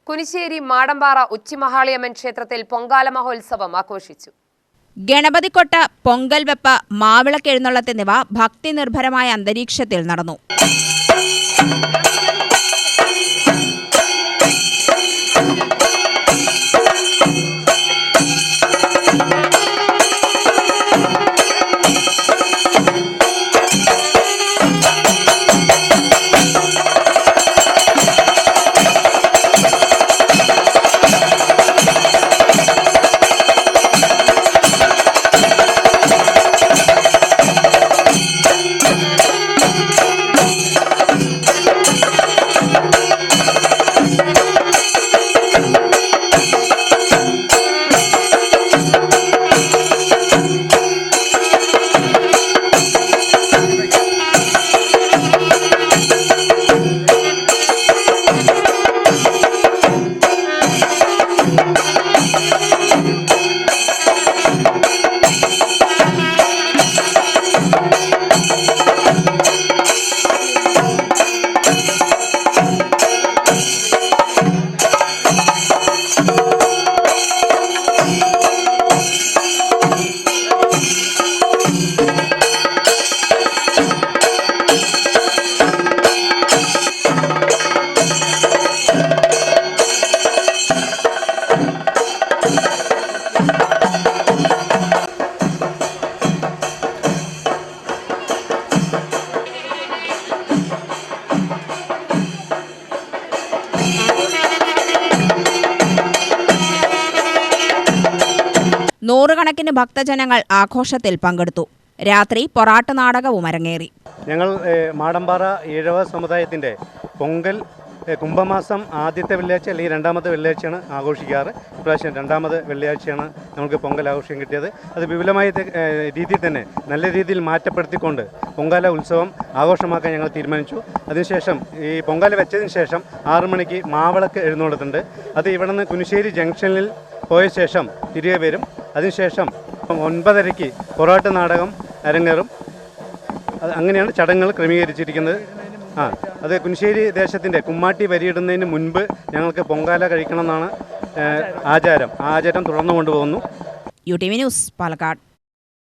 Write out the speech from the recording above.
കുനിശ്ശേരി മാടമ്പാറ ഉച്ചിമഹാളിയമ്മൻ ക്ഷേത്രത്തിൽ പൊങ്കാല മഹോത്സവം ആഘോഷിച്ചു. ഗണപതിക്കൊട്ട്, പൊങ്കൽ വെപ്പ്, മാവിളക്കെഴുന്നള്ളത്ത് എന്നിവ ഭക്തി നിർഭരമായ അന്തരീക്ഷത്തിൽ നടന്നു. നൂറുകണക്കിന് ഭക്തജനങ്ങൾ ആഘോഷത്തിൽ പങ്കെടുത്തു. രാത്രി പൊറാട്ട് നാടകവും അരങ്ങേറി. ഞങ്ങൾ മാടമ്പാറ ഈഴവ സമുദായത്തിൻ്റെ പൊങ്കൽ കുംഭമാസം ആദ്യത്തെ വെള്ളിയാഴ്ച അല്ലെങ്കിൽ രണ്ടാമത്തെ വെള്ളിയാഴ്ചയാണ് ആഘോഷിക്കാറ്. ഇപ്രാവശ്യം രണ്ടാമത് വെള്ളിയാഴ്ചയാണ് നമുക്ക് പൊങ്കൽ ആഘോഷം കിട്ടിയത്. അത് വിപുലമായ രീതിയിൽ തന്നെ നല്ല രീതിയിൽ മാറ്റപ്പെടുത്തിക്കൊണ്ട് പൊങ്കാല ഉത്സവം ആഘോഷമാക്കാൻ ഞങ്ങൾ തീരുമാനിച്ചു. അതിനുശേഷം ഈ പൊങ്കാല വെച്ചതിന് ശേഷം 6 മണിക്ക് മാവിളക്ക് എഴുന്നള്ളത്തുണ്ട്. അത് ഇവിടെ നിന്ന് കുനിശ്ശേരി ജംഗ്ഷനിൽ പോയ ശേഷം തിരികെ വരും. അതിനുശേഷം 9:30-ക്ക് പൊറാട്ട് നാടകം അരങ്ങേറും. അങ്ങനെയാണ് ചടങ്ങുകൾ ക്രമീകരിച്ചിരിക്കുന്നത്. അത് കുനിശ്ശേരി ദേശത്തിൻ്റെ കുമ്മാട്ടി വരിയിടുന്നതിന് മുൻപ് ഞങ്ങൾക്ക് പൊങ്കാല കഴിക്കണമെന്നാണ് ആചാരം. ആ ആചാരം തുടർന്നു കൊണ്ടുപോകുന്നു. UTV news, Palakkad.